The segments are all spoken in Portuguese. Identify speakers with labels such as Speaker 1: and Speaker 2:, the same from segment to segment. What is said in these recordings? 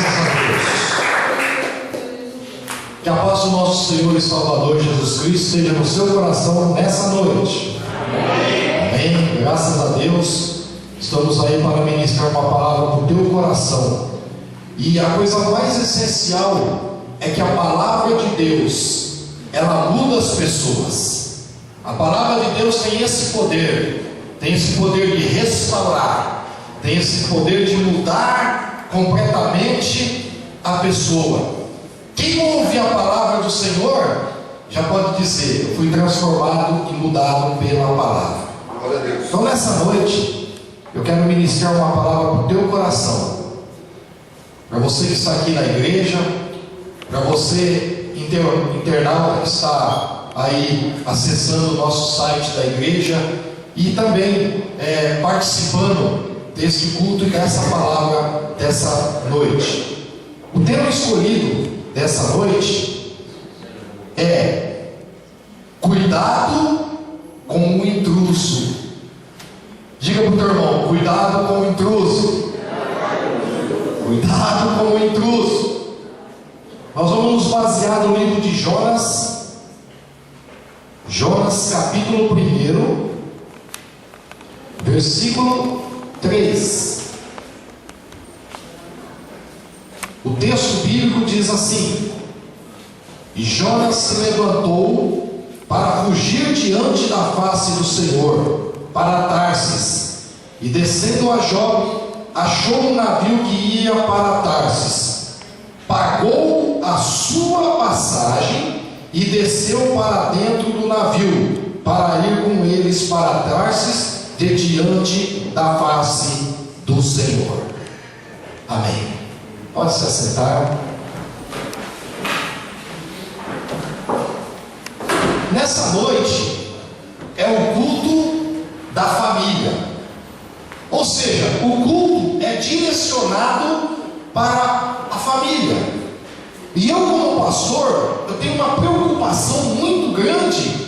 Speaker 1: a Deus. Que a paz do nosso Senhor e Salvador Jesus Cristo esteja no seu coração nessa noite. Amém. Graças a Deus, estamos aí para ministrar uma palavra para o teu coração. E a coisa mais essencial é que a palavra de Deus, ela muda as pessoas. A palavra de Deus tem esse poder de restaurar, tem esse poder de mudar completamente a pessoa. Quem ouve a palavra do Senhor já pode dizer: eu fui transformado e mudado pela palavra.
Speaker 2: Glória a Deus.
Speaker 1: Então nessa noite eu quero ministrar uma palavra para o teu coração, para você que está aqui na igreja, para você internauta que está aí acessando o nosso site da igreja e também participando desse culto e dessa palavra dessa noite. O tema escolhido dessa noite é: cuidado com o intruso. Diga para o teu irmão: cuidado com o intruso. Cuidado com o intruso. Nós vamos nos basear no livro de Jonas, capítulo 1, versículo 3. O texto bíblico diz assim: e Jonas se levantou para fugir diante da face do Senhor para Tarsis, e descendo a Jope, achou um navio que ia para Tarsis, pagou a sua passagem e desceu para dentro do navio, para ir com eles para Tarsis, de diante da face do Senhor. Amém. Pode se assentar. Nessa noite é o culto da família, ou seja, o culto é direcionado para a família. E eu, como pastor, eu tenho uma preocupação muito grande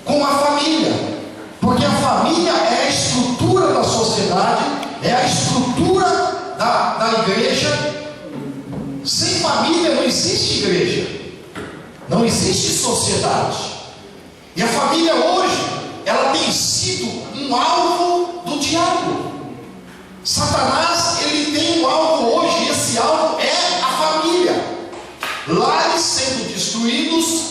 Speaker 1: com a família, porque a família é a estrutura da sociedade, é a estrutura da igreja. Sem família não existe igreja, não existe sociedade. E a família hoje, ela tem sido um alvo do diabo. Satanás, ele tem um alvo hoje, e esse alvo é a família. Lares sendo destruídos.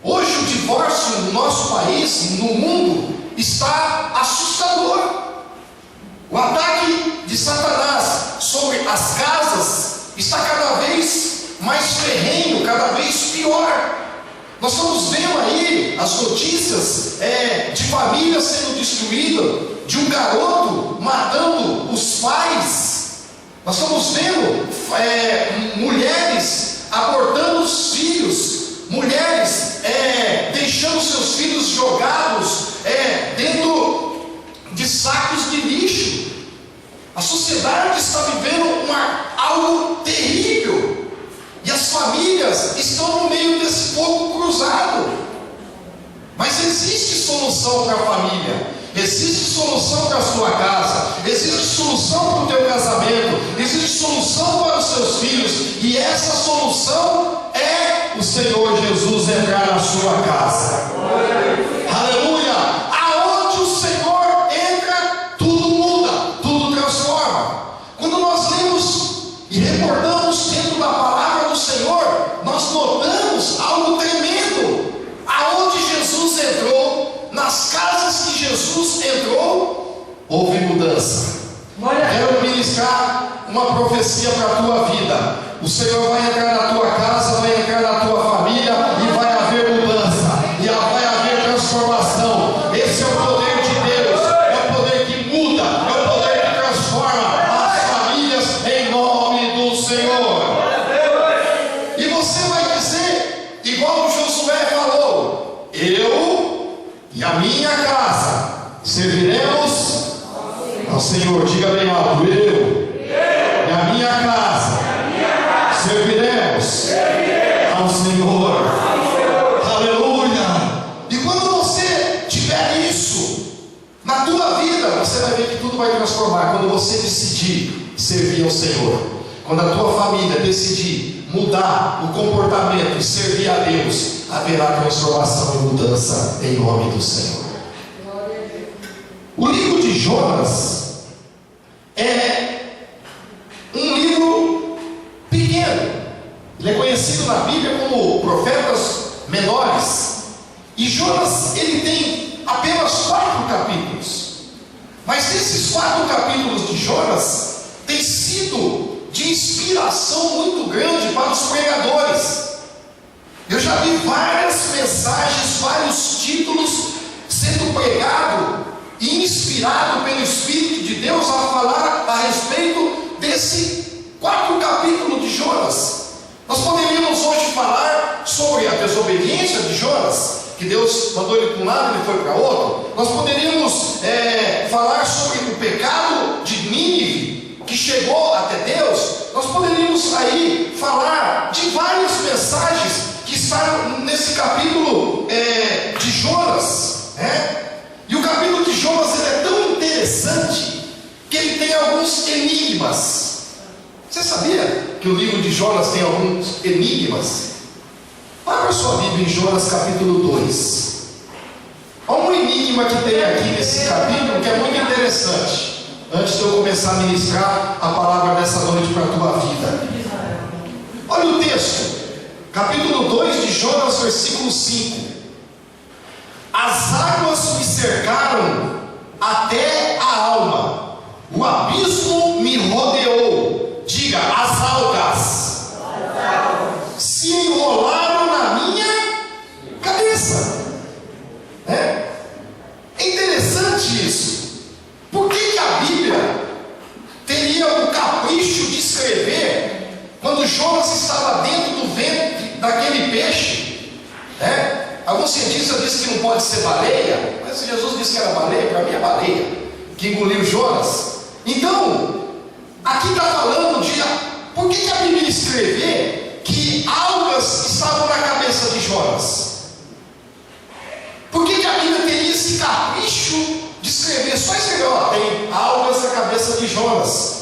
Speaker 1: Hoje o divórcio no nosso país, no mundo, está assustador. O ataque de Satanás sobre as casas está cada vez mais ferrenho, cada vez pior. Nós estamos vendo aí as notícias de família sendo destruída, de um garoto matando os pais. Nós estamos vendo mulheres abortando os filhos, mulheres deixando seus filhos jogados dentro de sacos de lixo. A sociedade está vivendo algo terrível, e as famílias estão no meio desse fogo cruzado. Mas existe solução para a família, existe solução para a sua casa, existe solução para o teu casamento, existe solução para os seus filhos, e essa solução é o Senhor Jesus entrar na sua casa. Aleluia! Aonde o Senhor entra, tudo muda, tudo transforma. Quando nós lemos e recordamos dentro da palavra do Senhor, nós notamos algo tremendo. Aonde Jesus entrou, nas casas que Jesus entrou, houve mudança. Quero ministrar uma profecia para a tua vida. O Senhor vai entrar na tua casa, vai entrar na tua família, e vai haver mudança, e vai haver transformação. Esse é o poder de Deus, é o poder que muda, é o poder que transforma as famílias, em nome do Senhor. E você vai dizer, igual Josué falou: eu e a minha casa serviremos ao Senhor. Diga bem alto: eu e a minha casa serviremos ao Senhor. Aleluia! E quando você tiver isso na tua vida, você vai ver que tudo vai transformar. Quando você decidir servir ao Senhor, quando a tua família decidir mudar o comportamento e servir a Deus, haverá transformação e mudança em nome do Senhor. O livro de Jonas é um livro pequeno. Ele é conhecido na Bíblia como profetas menores. E Jonas, ele tem apenas 4 capítulos. Mas esses 4 capítulos de Jonas têm sido de inspiração muito grande para os pregadores. Eu já vi várias mensagens, vários títulos sendo pregado e inspirado pelo Espírito de Deus a falar a respeito desse 4 capítulos de Jonas. Nós poderíamos hoje falar sobre a desobediência de Jonas, que Deus mandou ele para um lado e ele foi para outro. Nós poderíamos falar sobre o pecado de Nínive, que chegou até Deus. Nós poderíamos aí falar de várias mensagens que estão nesse capítulo de Jonas, né? E o capítulo de Jonas ele é tão interessante que ele tem alguns enigmas. Você sabia que o livro de Jonas tem alguns enigmas? Abra sua Bíblia em Jonas capítulo 2. Olha um enigma que tem aqui nesse capítulo que é muito interessante. Antes de eu começar a ministrar a palavra dessa noite para a tua vida. Olha o texto, capítulo 2 de Jonas, versículo 5. As águas me cercaram até a alma, o abismo me rodeou. Diga, as algas se enrolaram na minha cabeça. É interessante isso. Por que a Bíblia teria o capricho de escrever quando Jonas estava dentro do ventre daquele peixe? Alguns cientistas dizem que não pode ser baleia, mas Jesus disse que era baleia, para mim é baleia que engoliu Jonas. Então, aqui está falando de por que a Bíblia escrever que algas estavam na cabeça de Jonas? Por que a Bíblia teria esse capricho de escrever? Só escrever, tem algas na cabeça de Jonas.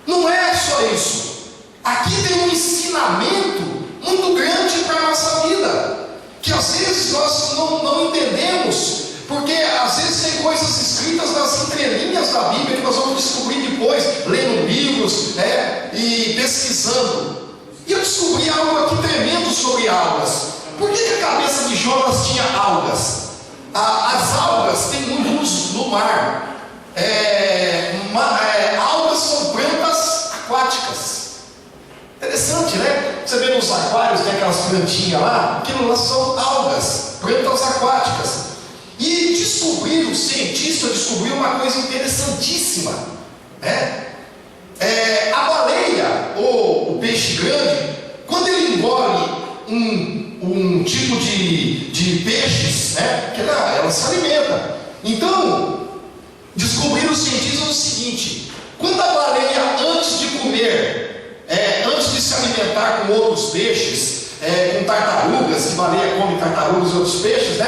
Speaker 1: Não é só isso. Aqui tem um ensinamento muito grande para a nossa vida, que às vezes nós não entendemos, porque às vezes tem coisas escritas nas entrelinhas da Bíblia que nós vamos descobrir depois, lendo livros, e pesquisando. E eu descobri algo aqui tremendo sobre algas. Por que a cabeça de Jonas tinha algas? As algas têm muito uso no mar. Algas são plantas aquáticas. Interessante, né? Você vê nos aquários, tem aquelas plantinhas lá, aquilo lá são algas, plantas aquáticas. E o cientista descobriu uma coisa interessantíssima. A baleia, ou o peixe grande, quando ele engole um tipo de peixes, que ela se alimenta. Então, descobriram os cientistas o seguinte: quando a baleia, antes de comer, antes de se alimentar com outros peixes, com tartarugas, que baleia come tartarugas e outros peixes,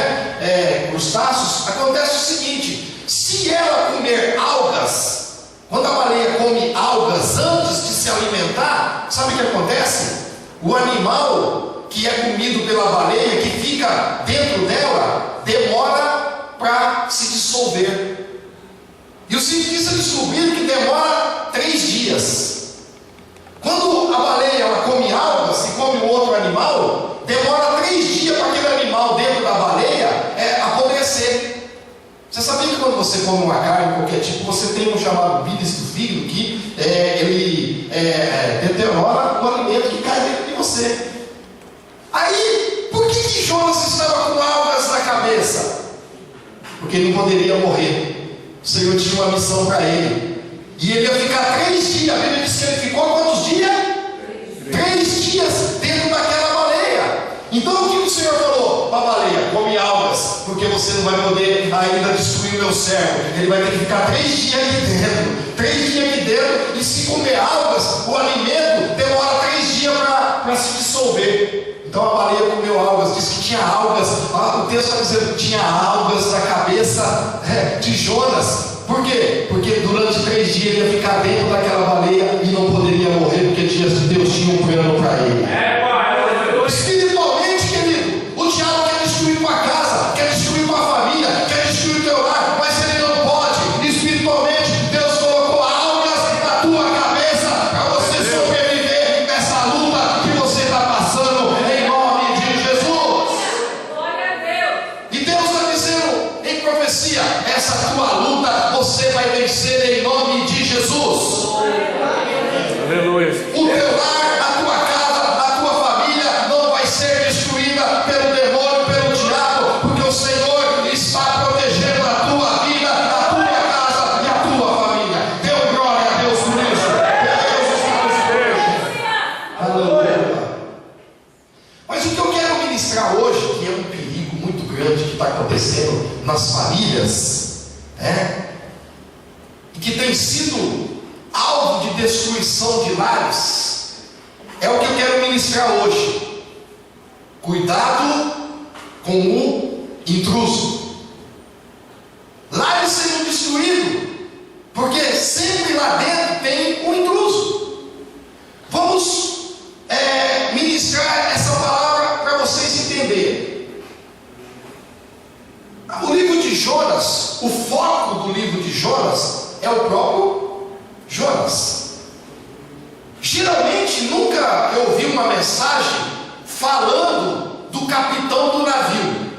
Speaker 1: crustáceos, acontece o seguinte: se ela comer algas, quando a baleia come algas antes de se alimentar, sabe o que acontece? O animal que é comido pela baleia, que fica dentro dela, demora para se dissolver. E os cientistas descobriram que demora 3 dias. Quando a baleia ela come algas e come um outro animal, demora 3 dias para aquele animal dentro da baleia apodrecer. Você sabia que quando você come uma carne, qualquer tipo, você tem um chamado bilis do fígado, que ele deteriora o alimento que cai dentro de você. Aí, por que Jonas estava com algas na cabeça? Porque ele não poderia morrer. O Senhor tinha uma missão para ele. E ele ia ficar 3 dias. A Bíblia diz que ele ficou quantos dias? 3 dias dentro daquela baleia. Então o que o Senhor falou para a baleia? Come algas, porque você não vai poder ainda destruir o meu servo. Ele vai ter que ficar 3 dias aqui dentro. 3 dias aqui dentro. E se comer algas, o alimento demora 3 dias para se dissolver. Então a baleia comeu algas, diz que tinha algas. O texto está dizendo que tinha algas na cabeça de Jonas. Por quê? Porque durante 3 dias ele ia ficar dentro daquela baleia e não poderia morrer, porque acontecendo nas famílias, e que tem sido alvo de destruição de lares, é o que eu quero ministrar hoje. Cuidado com o intruso. Lares sendo destruídos, porque sempre lá dentro tem um intruso. Vamos ministrar essa palavra para vocês entenderem. O livro de Jonas, o foco do livro de Jonas é o próprio Jonas. Geralmente nunca eu ouvi uma mensagem falando do capitão do navio.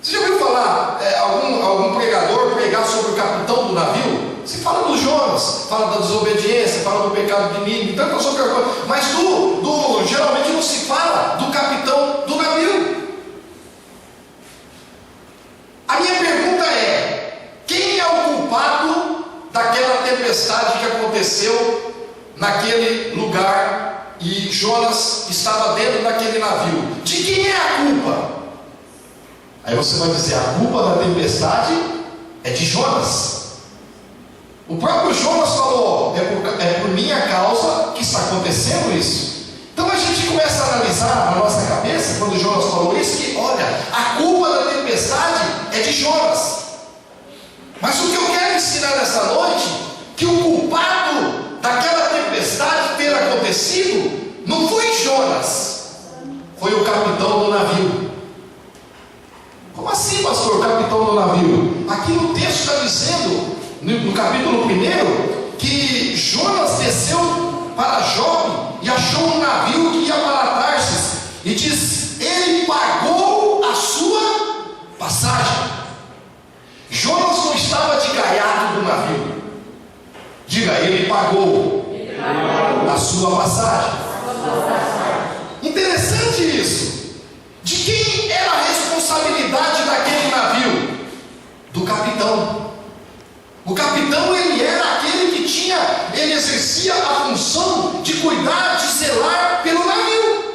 Speaker 1: Você já ouviu falar algum pregador pregar sobre o capitão do navio? Se fala do Jonas, fala da desobediência, fala do pecado de Nínive, tantas outras coisas, mas geralmente não se fala do capitão do navio. A minha pergunta é: quem é o culpado daquela tempestade que aconteceu naquele lugar e Jonas estava dentro daquele navio? De quem é a culpa? Aí você vai dizer: a culpa da tempestade é de Jonas. O próprio Jonas falou: é por minha causa que está acontecendo isso. Então a gente começa a analisar na nossa cabeça, quando Jonas falou isso, que olha, a culpa da tempestade é de Jonas. Mas o que eu quero ensinar nessa noite, que o culpado daquela tempestade ter acontecido não foi Jonas, foi o capitão do navio. Como assim, pastor, o capitão do navio? Aqui no texto está dizendo, no capítulo 1, que Jonas desceu para Jope e achou um navio que ia para Tarsis, e diz: ele pagou a sua passagem. Jonas não estava de gaiato do navio. Diga: ele pagou a sua passagem. Interessante isso. De quem era a responsabilidade daquele navio? Do capitão. O capitão, ele era aquele que ele exercia a função de cuidar, de zelar pelo navio.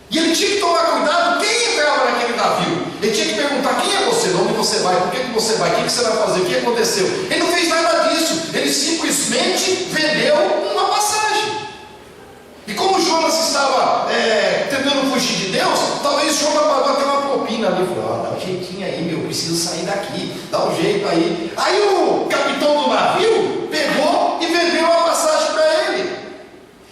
Speaker 1: E ele tinha que tomar cuidado quem entrava naquele navio. Ele tinha que perguntar: quem é você? De onde você vai? Por que você vai? O que você vai fazer? O que aconteceu? Ele não fez nada disso. Ele simplesmente vendeu uma passagem. E como Jonas estava tentando fugir de Deus, talvez Jonas pagou até uma propina ali. Falou: dá um jeitinho aí, meu, preciso sair daqui, dá um jeito aí. Aí o capitão do navio pegou e vendeu a passagem para ele.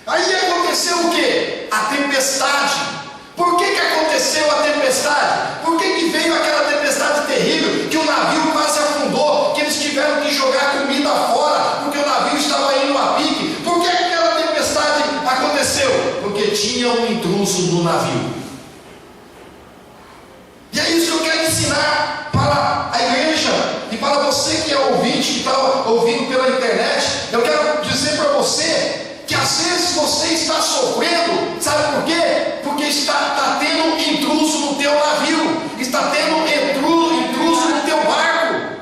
Speaker 1: Aí aconteceu o quê? A tempestade. Por que aconteceu a tempestade? Por que veio aquela tempestade terrível, que o navio quase afundou, que eles tiveram que jogar comida fora, porque o navio estava indo a pique? Por que aquela tempestade aconteceu? Porque tinha um intruso no navio. E é isso que eu quero ensinar para a igreja e para você que é ouvinte, que está ouvindo pela internet. Eu quero dizer para você que às vezes você está sofrendo, sabe por quê? Porque está tendo intruso no teu navio, está tendo intruso no teu barco,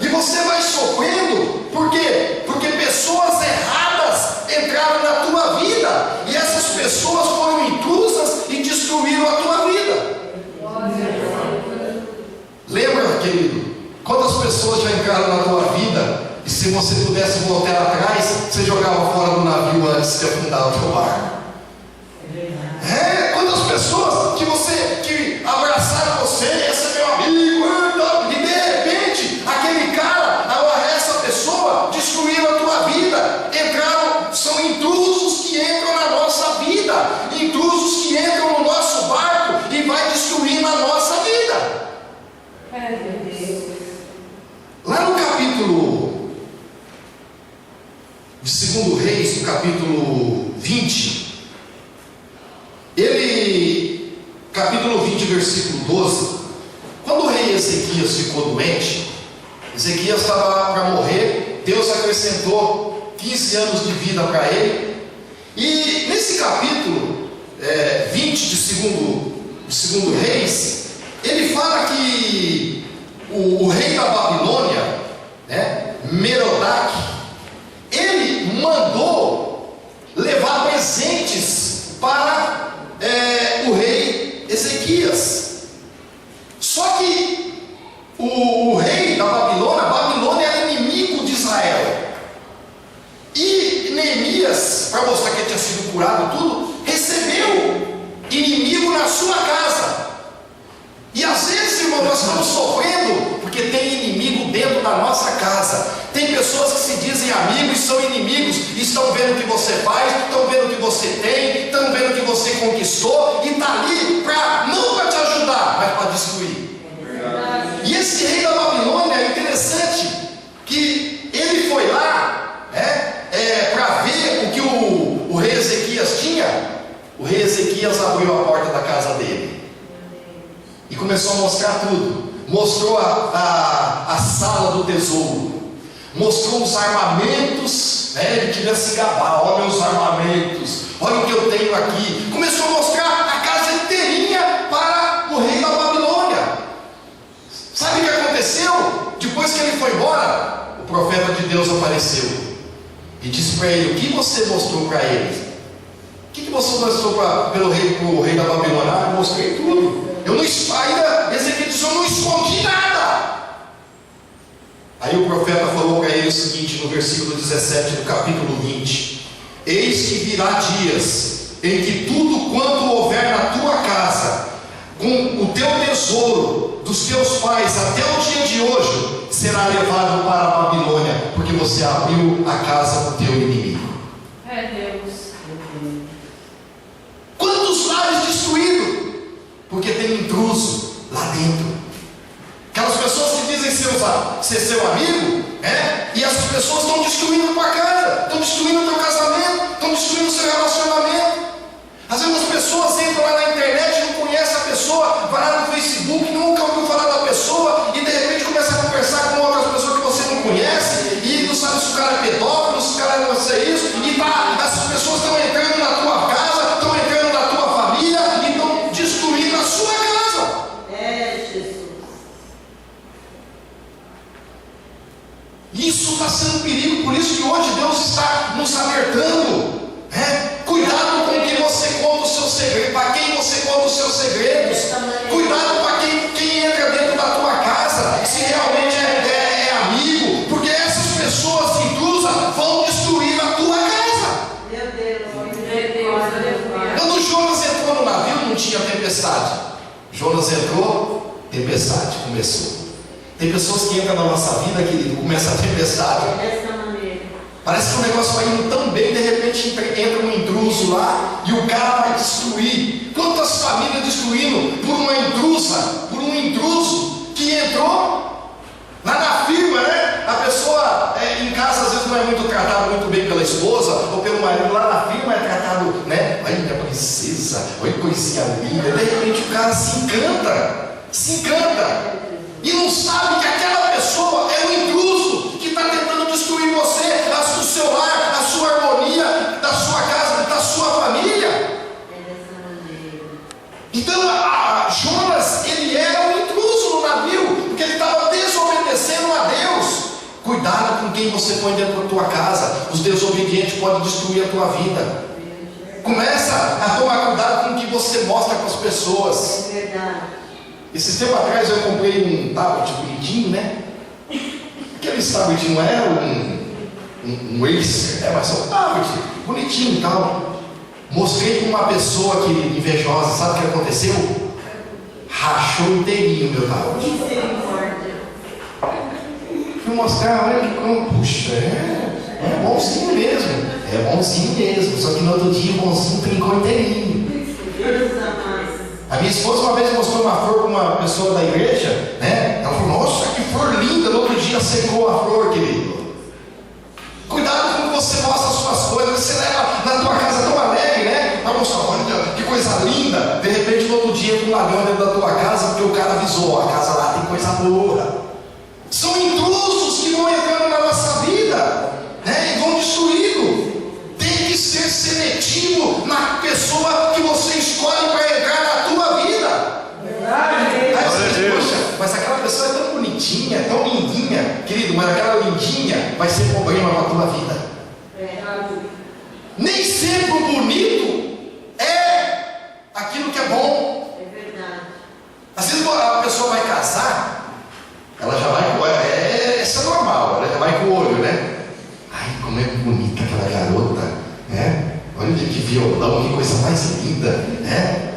Speaker 1: e você vai sofrendo, por quê? Porque pessoas erradas entraram na tua vida, e essas pessoas foram intrusas e destruíram a tua vida. Lembra, querido, quantas pessoas já entraram na tua vida? E se você pudesse voltar atrás, você jogava fora do navio antes de afundar o teu barco. Quantas pessoas que abraçaram você, esse é meu amigo, e de repente, aquele cara, essa pessoa, destruíram a tua vida, são intrusos que entram na nossa vida, intrusos que entram no nosso barco e vai destruindo a nossa vida. Lá no capítulo de 2 Reis, no capítulo 20, capítulo 20, versículo 12, quando o rei Ezequias ficou doente, Ezequias estava para morrer, Deus acrescentou 15 anos de vida para ele, e nesse capítulo 20 de 2 Reis, ele fala que o rei da Babilônia, Merodach, ele mandou levar presentes para o rei Ezequias. Ezequias, para mostrar que ele tinha sido curado, tudo, recebeu inimigo na sua casa. E às vezes, irmão, nós estamos sofrendo porque tem inimigo dentro da nossa casa. Tem pessoas que se dizem amigos e são inimigos, e estão vendo o que você faz, estão vendo o que você tem, estão vendo o que você conquistou, e está ali não para te ajudar, mas para destruir. E esse rei da Babilônia é interessante que ele foi lá para ver o que o rei Ezequias tinha. O rei Ezequias abriu a porta da casa dele e começou a mostrar tudo. Mostrou a sala do tesouro, mostrou os armamentos, ele queria se gabar, olha meus armamentos, olha o que eu tenho aqui. Começou a mostrar a casa inteirinha para o rei da Babilônia. Sabe o que aconteceu? Depois que ele foi embora, o profeta de Deus apareceu e disse para ele: o que você mostrou para eles? O que você mostrou para o rei da Babilônia? Eu mostrei tudo. Eu não, ainda Ezequiel disse: eu não escondi nada. Aí o profeta falou para ele o seguinte, no versículo 17 do capítulo 20: eis que virá dias em que tudo quanto houver na tua casa, com o teu tesouro dos teus pais até o dia de hoje, será levado para a Babilônia, porque você abriu a casa do teu inimigo.
Speaker 2: É Deus.
Speaker 1: Quantos lares destruídos? Porque tem intruso lá dentro. Aquelas pessoas que dizem ser seu amigo, e essas pessoas estão destruindo a tua casa, estão destruindo o teu casamento, estão destruindo o seu relacionamento. Às vezes as pessoas entram lá na internet, não conhecem a pessoa, vai lá no Facebook, nunca ouviu falar da pessoa, e de repente começa a conversar com outras pessoas que você não conhece, e não sabe se o cara é pedófilo, se o cara não sei isso, e essas pessoas estão entrando na tua casa, estão entrando na tua família, e estão destruindo a sua casa.
Speaker 3: É, Jesus.
Speaker 1: Isso está sendo um perigo, por isso que hoje Deus está nos alertando. Cuidado com quem você conta os seus segredos, para quem você conta os seus segredos. Cuidado para quem entra dentro da tua casa, se realmente é amigo, porque essas pessoas intrusas vão destruir a tua casa.
Speaker 3: Meu Deus,
Speaker 1: Quando Jonas entrou no navio, não tinha tempestade. Jonas entrou, tempestade começou. Tem pessoas que entram na nossa vida, querido, começa a tempestade.
Speaker 3: dessa maneira.
Speaker 1: Parece que o negócio vai indo tão bem, de repente entra um intruso lá e o cara vai destruir. Quantas famílias destruindo por uma intrusa, por um intruso que entrou lá na firma, A pessoa em casa às vezes não é muito tratado muito bem pela esposa ou pelo marido, lá na firma é tratado, Olha minha princesa, olha que coisinha linda. De repente o cara se encanta. E não sabe que aquela pessoa é um intruso que está tentando destruir você, o seu lar, a sua harmonia, da sua casa, da sua família.
Speaker 3: É dessa maneira.
Speaker 1: Então, Jonas, ele era um intruso no navio, porque ele estava desobedecendo a Deus. Cuidado com quem você põe dentro da tua casa. Os desobedientes podem destruir a tua vida. Começa a tomar cuidado com o que você mostra para as pessoas.
Speaker 3: É verdade.
Speaker 1: Esses tempos atrás eu comprei um tablet bonitinho, Aquele tablet não era um Acer, mas é um tablet bonitinho e tal. Mostrei para uma pessoa que invejosa, sabe o que aconteceu? Rachou inteirinho o meu tablet.
Speaker 3: Misericórdia.
Speaker 1: Fui mostrar, olha que como, puxa, é bonzinho mesmo. É bonzinho mesmo, só que no outro dia o bonzinho trincou inteirinho.
Speaker 3: Deus amado.
Speaker 1: A minha esposa uma vez mostrou uma flor para uma pessoa da igreja, Ela falou: nossa, que flor linda. No outro dia secou a flor, querido. Cuidado com você mostra as suas coisas. Você leva na tua casa tão alegre, Vai mostrar: olha que coisa linda. De repente no outro dia tem um ladrão dentro da tua casa, porque o cara avisou: a casa lá tem coisa boa. São intrusos que vão entrando na nossa vida, E vão destruindo. Tem que ser seletivo na pessoa que você escolhe para entrar na tua vida. Aí você diz: poxa, mas aquela pessoa é tão bonitinha, tão lindinha, querido, mas aquela lindinha vai ser problema para a tua vida. Nem sempre o bonito é aquilo que é bom.
Speaker 3: É verdade.
Speaker 1: Às vezes a pessoa vai casar, ela já vai com. Isso é normal, ela já vai com o olho, Ai, como é bonita aquela garota. Olha que violão, que coisa mais linda, né?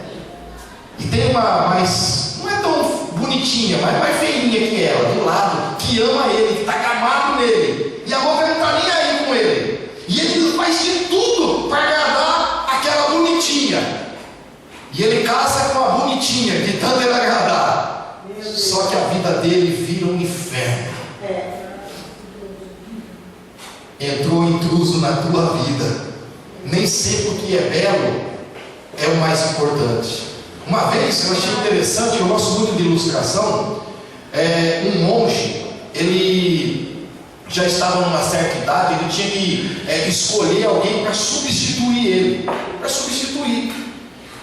Speaker 1: E tem uma mais, não é tão bonitinha, mas mais feinha que ela, do lado, que ama ele, que está gamado nele. E a outra não está nem aí com ele. E ele faz de tudo para agradar aquela bonitinha. E ele casa com a bonitinha, de tanto ele agradar. Só que a vida dele vira um inferno. Entrou intruso na tua vida. Nem sempre o que é belo é o mais importante. Uma vez eu achei interessante, eu gosto muito de ilustração. Um monge, ele já estava numa certa idade, ele tinha que escolher alguém para substituir ele.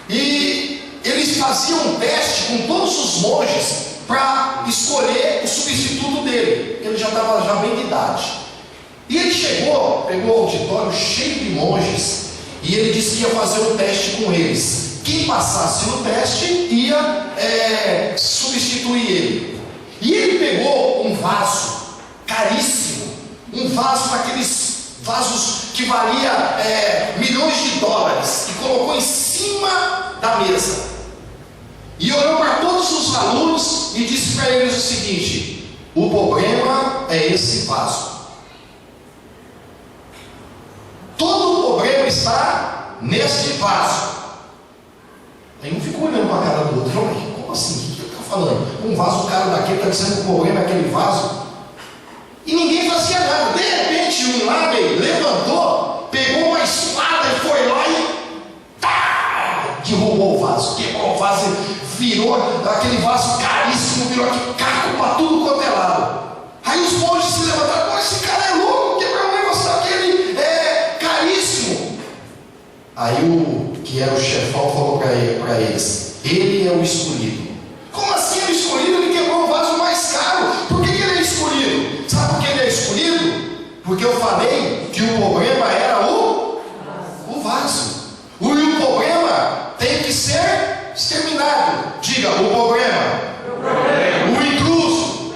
Speaker 1: E eles faziam um teste com todos os monges para escolher o substituto dele. Ele já estava bem de idade. E ele chegou, pegou o auditório cheio de monges, e ele disse que ia fazer um teste com eles. Quem passasse no teste ia substituir ele. E ele pegou um vaso caríssimo, um vaso daqueles vasos que valia milhões de dólares, e colocou em cima da mesa. E olhou para todos os alunos e disse para eles o seguinte: o problema é esse vaso. Todo o problema está neste vaso. Aí um ficou olhando para a cara do outro. Como assim? O que ele está falando? Um vaso caro daquele está dizendo que o problema é aquele vaso. E ninguém fazia nada. De repente um lá levantou, pegou uma espada e foi lá e derrubou o vaso. Quebrou o vaso, virou aquele vaso caríssimo, virou aquele caco para tudo quanto é lado. Aí os monges se levantaram: pô, esse cara é louco, quebrou um negócio daquele caríssimo. Aí o que era o chefão falou para eles: ele é o escolhido. Como assim é o escolhido? Ele quebrou o vaso mais caro. Por que ele é escolhido? Sabe por que ele é escolhido? Porque eu falei que o problema era o vaso. E o problema tem que ser exterminado. Diga: o problema. O intruso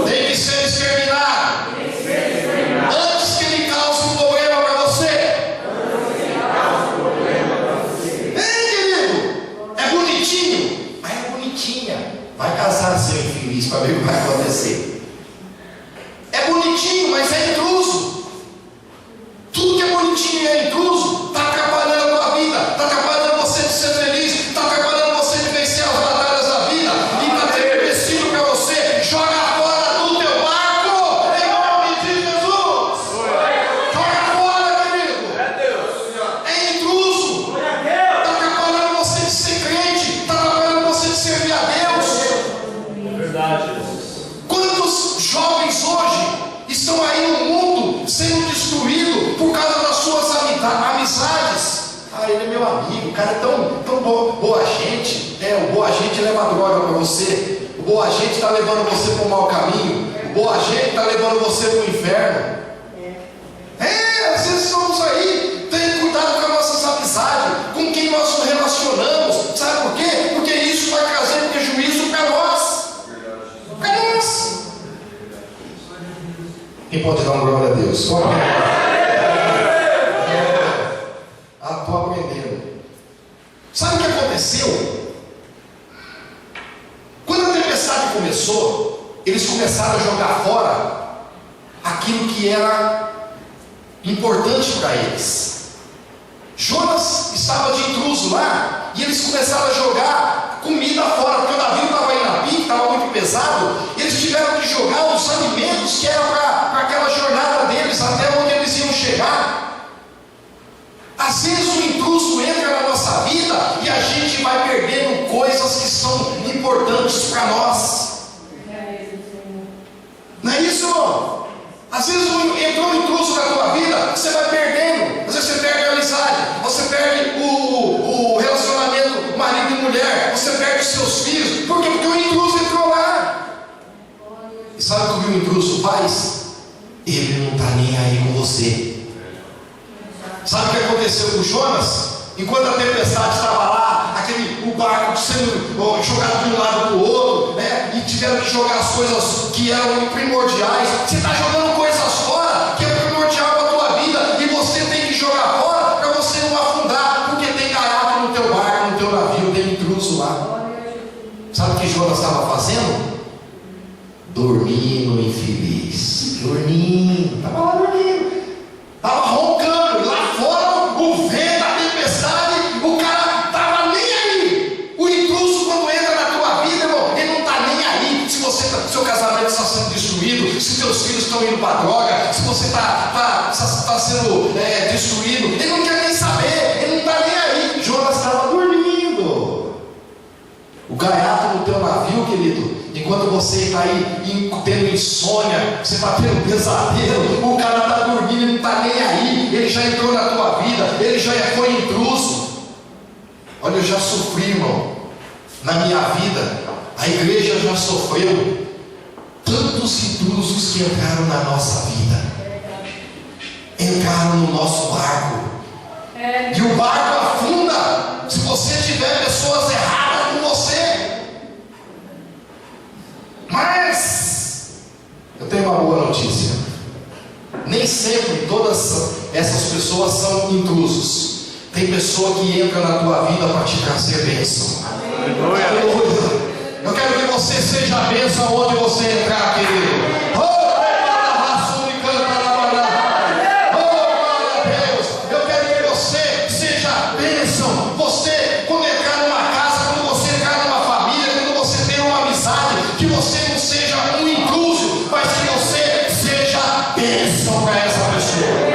Speaker 1: tem que ser exterminado. Antes que ele cause um problema para você. Querido, é bonitinho, mas é bonitinha. Vai casar, seu infeliz, para ver o que vai acontecer. É bonitinho, mas é intruso. Tudo que é bonitinho e é intruso está atrapalhando a tua vida, está atrapalhando você de ser feliz, está atrapalhando você de vencer as batalhas da vida, e está tendo empecilho para você. Joga fora do teu barco, em nome de Jesus. Joga fora, querido. É intruso. Está atrapalhando você de ser crente, está atrapalhando você de servir a Deus.
Speaker 2: Verdade.
Speaker 1: Quantos jovens hoje estão aí no mundo sendo destruídos por causa das suas amizades? Ele é meu amigo, o cara é tão boa gente. O boa gente leva droga para você. O boa gente está levando você para o mau caminho. O boa gente está levando você para o inferno. Às vezes estamos aí. Tenha cuidado com as nossas amizades, com quem nós nos relacionamos. Sabe por quê? Porque isso vai trazer prejuízo para nós. Para nós. Quem pode dar uma glória a Deus? Estou aprendendo. Sabe o que aconteceu? Quando a tempestade começou, eles começaram a jogar fora aquilo que era importante para eles. Jonas estava de intruso lá, e eles começaram a jogar comida fora, porque o navio estava indo a pique, estava muito pesado. Eles tiveram que jogar os alimentos que eram para aquela jornada deles, até onde eles iam chegar. Às vezes o intruso entra na nossa vida e a gente vai perdendo coisas que são importantes para nós. Não é isso, irmão? Às vezes entrou um intruso na tua vida, você vai perdendo. Às vezes você perde a amizade, você perde o relacionamento marido e mulher, você perde os seus filhos. Por quê? Porque o intruso entrou lá. E sabe o que o intruso faz? Ele não está nem aí com você. Sabe o que aconteceu com Jonas? Enquanto a tempestade estava lá, o barco sendo jogado de um lado para o outro, e tiveram que jogar as coisas que eram primordiais. Você está jogando coisas fora que é primordial para a tua vida, e você tem que jogar fora para você não dormindo, infeliz. Dormindo, estava lá dormindo. Estava roncando, lá fora o vento, a tempestade, o cara estava nem aí. O intruso, quando entra na tua vida, irmão, ele não está nem aí. Se seu casamento está sendo destruído, se teus filhos estão indo para droga, se você está sendo destruído, ele não quer nem saber, ele não está nem aí. Jonas estava dormindo. O gaiato no teu navio, querido, enquanto você está aí tendo insônia, você está tendo pesadelo, o cara está dormindo, ele não está nem aí, ele já entrou na tua vida, ele já foi intruso. Olha, eu já sofri, irmão, na minha vida, a igreja já sofreu tantos intrusos que entraram na nossa vida, entraram no nosso barco, e o barco afunda se você tiver pessoas erradas com você. Mas eu tenho uma boa notícia: nem sempre todas essas pessoas são intrusos. Tem pessoa que entra na tua vida para te trazer bênção. Aleluia. Eu quero que você seja a bênção onde você entrar, querido. Oh, glória a Deus. Eu quero que você seja a bênção. Você, quando entrar numa casa, quando você entrar numa família, quando você tem uma amizade, que você não seja um intruso, mas que você seja a bênção para essa pessoa.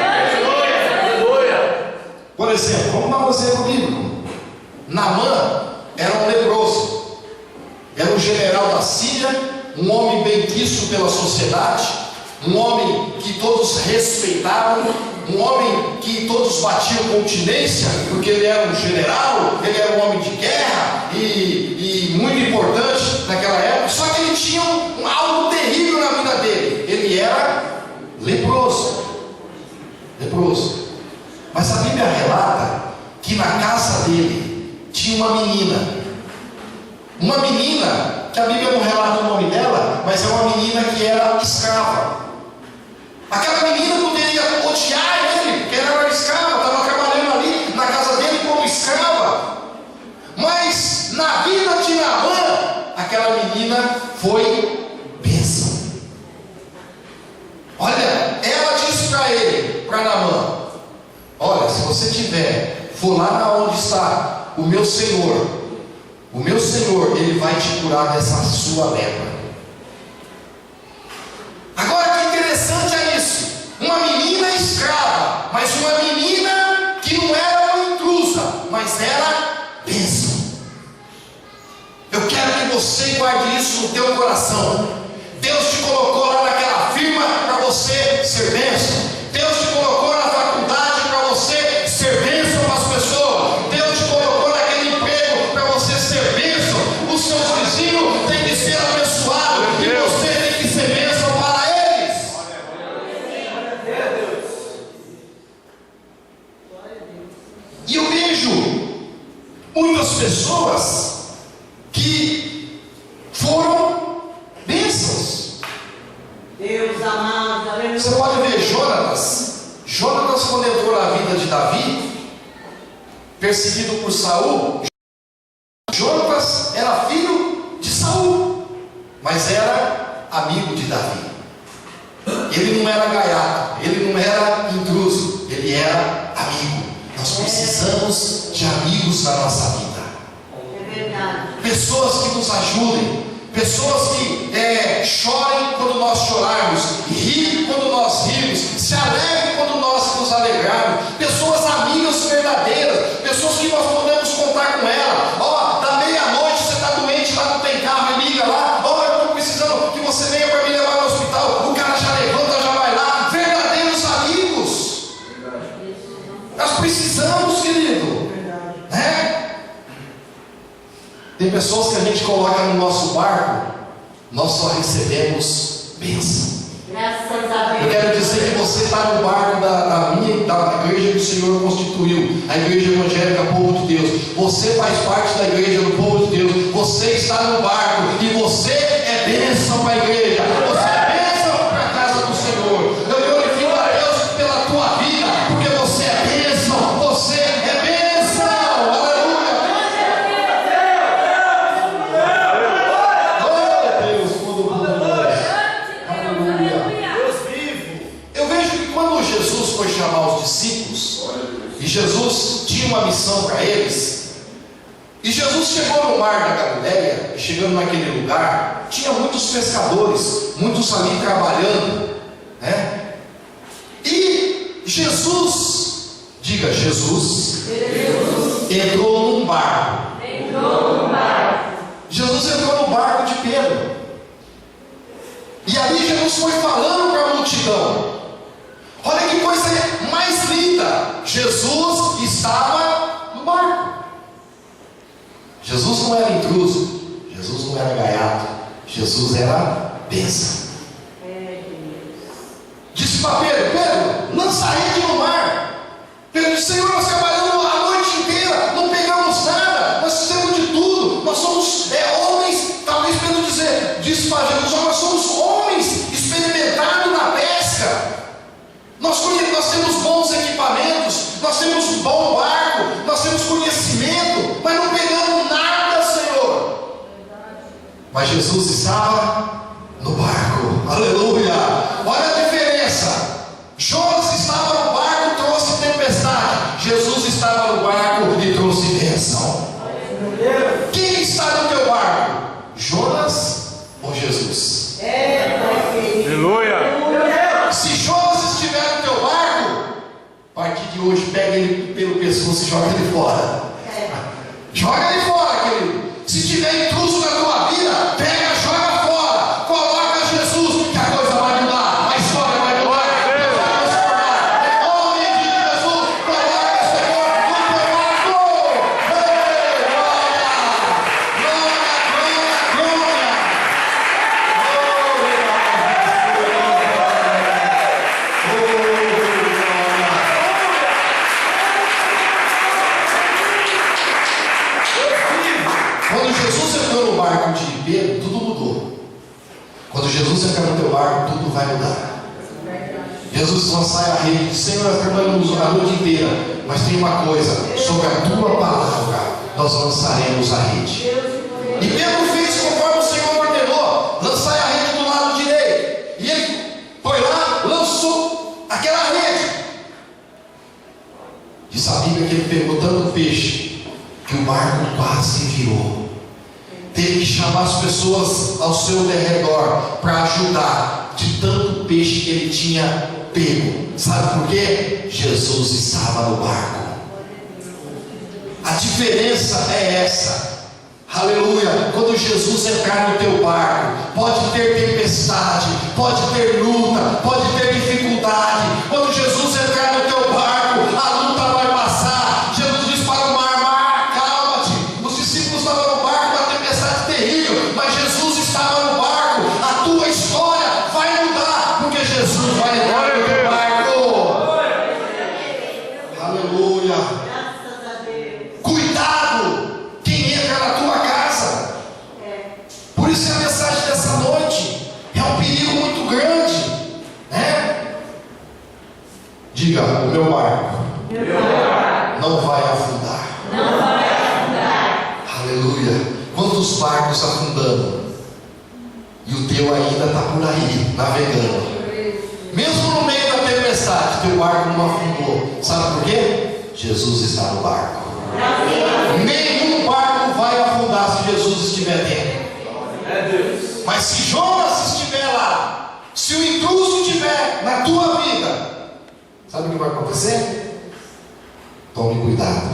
Speaker 1: Por exemplo, vamos dar um exemplo bíblico. Naamã era um leproso. Era um general da Síria, um homem bem quisto pela sociedade, um homem que todos respeitavam, um homem que todos batiam continência, porque ele era um general, ele era um homem de guerra e muito importante naquela época. Só que ele tinha algo terrível na vida dele: ele era leproso. Mas a Bíblia relata que na casa dele tinha uma menina que a Bíblia não relata o nome dela, mas é uma menina que era escrava. Aquela menina poderia odiar ele, porque ela era escrava, estava trabalhando ali na casa dele como escrava. Mas na vida de Naamã, aquela menina foi bênção. Olha, ela disse para ele, para Naamã: olha, se você for lá onde está o meu Senhor, ele vai te curar dessa sua lepra. Agora, que interessante é isso: uma menina escrava, mas uma menina que não era uma intrusa, mas era bênção. Eu quero que você guarde isso no teu coração. Deus te colocou lá naquela firma para você ser bênção. Deus te colocou na faculdade para você ser bênção para as pessoas. Deus te colocou naquele emprego para você ser bênção. Os seus vizinhos têm que ser abençoados e você tem que ser bênção para eles. E eu vejo muitas pessoas que foram bênçãos.
Speaker 3: Deus amado, aleluia.
Speaker 1: Você pode ver Jonatas, quando entrou na vida de Davi, perseguido por Saul. Jonatas era filho de Saul, mas era amigo de Davi. Ele não era gaiato, ele não era intruso, ele era amigo. Nós precisamos de amigos na nossa vida.
Speaker 3: É verdade.
Speaker 1: Pessoas que nos ajudem, pessoas que chorem quando nós chorarmos, riem quando nós rimos, se alegrem quando nós nos alegrarmos, pessoas amigas verdadeiras, pessoas que nós podemos contar com ela. Ó, da meia-noite você está doente, lá não tem carro, e liga lá: ó, eu estou precisando que você venha para me levar no hospital. O cara já levanta, já vai lá. Verdadeiros amigos. Nós precisamos, querido, né? Tem pessoas que a gente coloca no nosso barco, nós só recebemos bênção.
Speaker 3: Graças a Deus.
Speaker 1: Eu quero dizer que você está no barco da igreja que o Senhor constituiu, a igreja evangélica Povo de Deus. Você faz parte da igreja do Povo de Deus. Você está no barco e você é bênção para a igreja. Você é bênção para a casa do Senhor. Eu glorifico a Deus pela tua vida, porque você é bênção. Você é bênção. Aleluia. Oh Deus, todo mundo. Jesus tinha uma missão para eles. E Jesus chegou no mar da Galileia, e chegando naquele lugar, tinha muitos pescadores, muitos ali trabalhando, né? E Jesus, diga Jesus, entrou num barco. Jesus entrou no barco de Pedro. E ali Jesus foi falando para a multidão. Olha que coisa mais linda. Jesus estava no barco. Jesus não era intruso, Jesus não era gaiato, Jesus era bênção. Disse para Pedro: Pedro, lança a rede no mar. Pedro disse: Senhor, nós trabalhamos a noite inteira, não pegamos nada, nós fizemos de tudo, nós somos homens. Talvez Pedro disse para Jesus: nós somos homens experimentados na pesca. Nós temos bons equipamentos, nós temos um bom barco, nós temos conhecimento, mas não pegamos nada, Senhor. Mas Jesus estava no barco, aleluia. Olha a diferença. Jonas estava no barco, trouxe tempestade. Jesus estava no barco e trouxe bênção. Quem está no teu barco? Jonas ou Jesus?
Speaker 2: Aleluia.
Speaker 1: Se Jonas estiver no teu barco, a partir de hoje pega ele pelo pescoço e joga ele fora. Joga ele fora, querido. Se tiver intruso na tua vida, pega, joga fora. Coloca Jesus, que a coisa vai mudar, a história vai mudar, Deus vai transformar. Em nome de Jesus, coloca o Senhor no teu barco. Ei, glória, glória, glória. Quando Jesus entrou no barco de Pedro, tudo mudou. Quando Jesus entrar no teu barco, tudo vai mudar. Jesus lançar a rede: Senhor, nós trabalhamos a noite inteira, mas tem uma coisa: sobre a tua palavra nós lançaremos a rede. E Pedro fez conforme o Senhor ordenou: lançar a rede do lado direito. E ele foi lá, lançou aquela rede. Diz a Bíblia que ele pegou tanto peixe que o barco quase virou. Teve que chamar as pessoas ao seu derredor para ajudar, de tanto peixe que ele tinha pego. Sabe por quê? Jesus estava no barco. A diferença é essa. Aleluia. Quando Jesus entrar no teu barco, pode ter tempestade, pode ter luta, pode ter dificuldade. Quando Jesus entrar no teu barco, a luta vai passar. Jesus diz para o mar: mar, calma-te. Os discípulos estavam no barco, uma tempestade terrível, mas Jesus estava no barco. A tua história vai mudar, porque Jesus vai entrar no teu barco. Aleluia. Cuidado quem entra na tua casa. Por isso a mensagem dessa noite é um perigo muito grande, né? Diga: o meu barco não vai afundar. Aleluia. Quantos barcos afundando e o teu ainda está por aí navegando? Mesmo no meio da tempestade, teu barco não afundou. Sabe por quê? Jesus está no barco. Nenhum barco vai afundar se Jesus estiver dentro. Mas se Jonas estiver lá, se o intruso estiver na tua vida, sabe o que vai acontecer? Tome cuidado.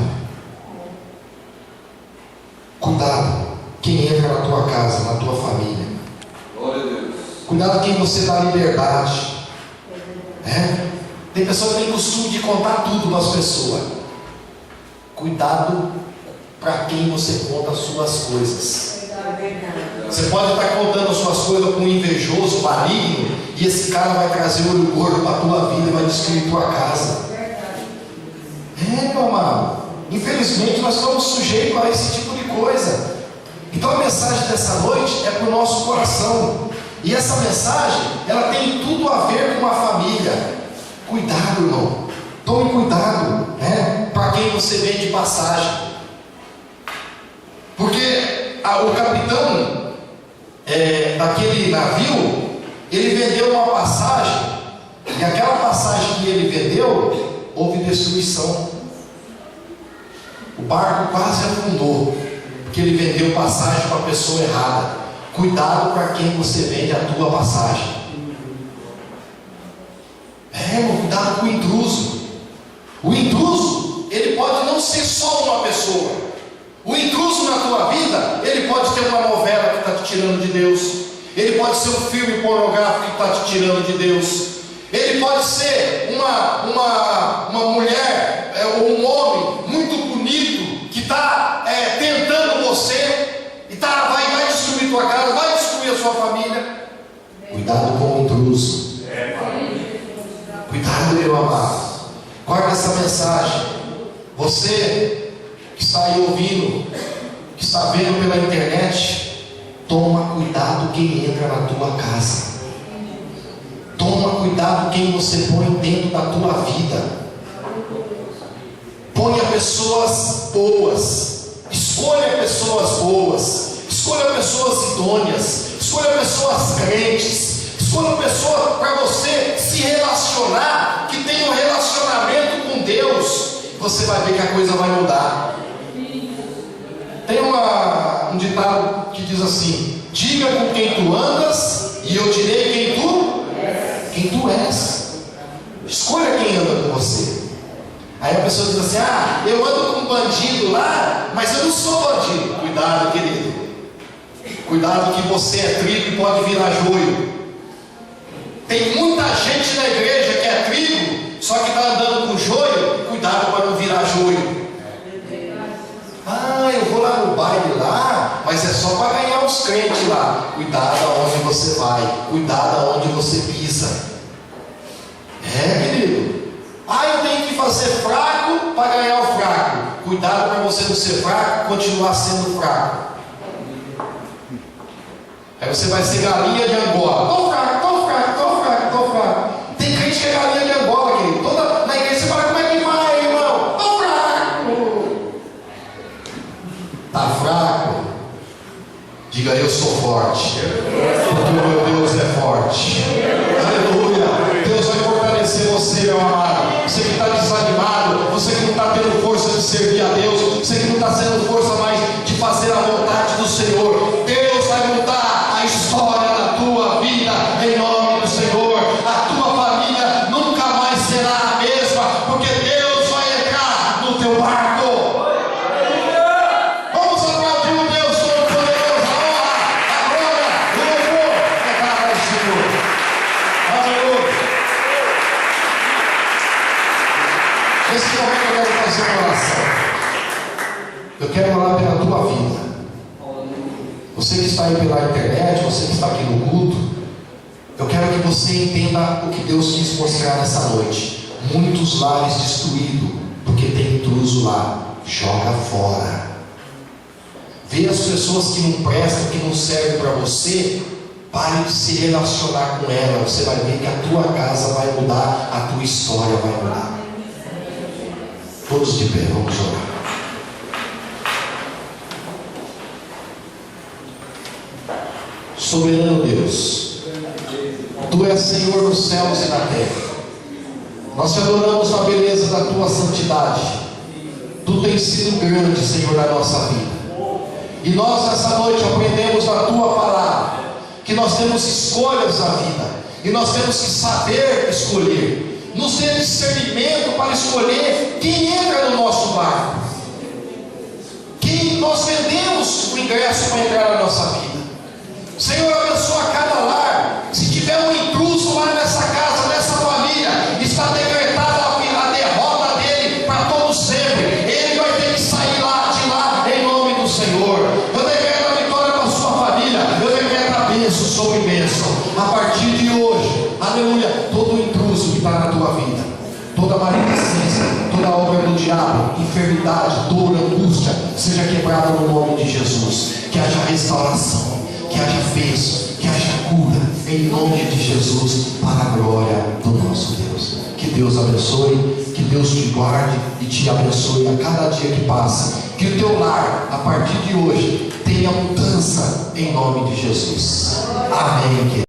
Speaker 1: Cuidado quem entra na tua casa, na tua família. Cuidado quem você dá liberdade. Tem pessoa que tem costume de contar tudo para as pessoas. Cuidado para quem você conta as suas coisas. Você pode estar contando as suas coisas com um invejoso, maligno, e esse cara vai trazer olho gordo para a tua vida e vai destruir tua casa. Meu amado, infelizmente nós estamos sujeitos a esse tipo de coisa. Então a mensagem dessa noite é para o nosso coração. E essa mensagem, ela tem tudo a ver com a família. Cuidado, irmão. Tome cuidado, para quem você vem de passagem. Porque o capitão daquele navio, ele vendeu uma passagem, e aquela passagem que ele vendeu, houve destruição. O barco quase afundou, porque ele vendeu passagem para a pessoa errada. Cuidado para quem você vende a tua passagem. Irmão, cuidado com o intruso. O intruso, ele pode não ser só uma pessoa. O intruso na tua vida, ele pode ter uma novela que está te tirando de Deus. Ele pode ser um filme pornográfico que está te tirando de Deus. Ele pode ser uma mulher ou um homem muito bonito que está tentando você e vai destruir tua casa, vai destruir a sua família. Cuidado com o intruso. Cuidado, meu amado. Guarda essa mensagem. Você que está aí ouvindo, que está vendo pela internet, toma cuidado quem entra na tua casa. Toma cuidado quem você põe dentro da tua vida. Ponha pessoas boas. Escolha pessoas boas. Escolha pessoas idôneas. Escolha pessoas crentes. Escolha pessoas para você se relacionar, que tenha um relacionamento com Deus. Você vai ver que a coisa vai mudar. Tem um ditado que diz assim: diga com quem tu andas e eu direi quem tu és. Escolha quem anda com você. Aí a pessoa diz assim: eu ando com um bandido lá, mas eu não sou bandido. Cuidado, querido. Cuidado que você é trigo e pode virar joio. Tem muita gente na igreja que é trigo, só que está andando com joio. Cuidado para não virar joio. Eu vou lá no baile lá, mas é só para ganhar os crentes lá. Cuidado aonde você vai. Cuidado aonde você pisa. Querido. Eu tenho que fazer fraco para ganhar o fraco. Cuidado para você não ser fraco e continuar sendo fraco. Aí você vai ser galinha de Angola. Tô fraco. Tem crente que é galinha de Angola, querido. Toda na igreja você fala: como é que vai, irmão? Tô fraco. Tá fraco? Diga: eu sou forte, porque o meu Deus é forte. Aleluia. Deus vai fortalecer você, meu amado. Você que está desanimado, você que não está tendo força de servir a Deus, você que não está tendo força mais de fazer a vontade do Senhor, Deus vai mudar a história da tua vida em nome do Senhor. A tua família nunca mais será a mesma, porque Deus vai entrar no teu barco. Vamos aplaudir o Deus Todo-Poderoso. A honra, a glória, o louvor é dado ao Senhor. Aleluia. Nesse momento eu quero fazer uma oração. Eu quero orar pela tua vida. Você que está aí pela internet, você que está aqui no culto, eu quero que você entenda o que Deus quis mostrar nessa noite. Muitos lares destruídos, porque tem intruso lá. Joga fora. Vê as pessoas que não prestam, que não servem para você. Pare de se relacionar com ela. Você vai ver que a tua casa vai mudar, a tua história vai mudar. Todos de pé, vamos orar. Soberano Deus, Tu és Senhor nos céus e na terra. Nós te adoramos na beleza da Tua santidade. Tu tens sido grande, Senhor, na nossa vida. E nós nessa noite aprendemos da Tua palavra que nós temos escolhas na vida, e nós temos que saber escolher. Nos dê discernimento para escolher quem entra no nosso barco, quem nós vendemos o ingresso para entrar na nossa vida. Senhor, abençoa cada lar. Se tiver um intruso lá nessa casa, nessa família, está decretada a derrota dele para todo sempre. Ele vai ter que sair lá de lá em nome do Senhor. Eu decreto a vitória para a sua família. Eu decreto a bênção sobre bênção. A partir de hoje, aleluia, todo intruso que está na tua vida, toda maledicência, toda obra do diabo, enfermidade, dor, angústia, seja quebrada no nome de Jesus. Que haja restauração, que haja bênção, que haja cura, em nome de Jesus, para a glória do nosso Deus. Que Deus abençoe, que Deus te guarde e te abençoe a cada dia que passa. Que o teu lar, a partir de hoje, tenha mudança em nome de Jesus. Amém.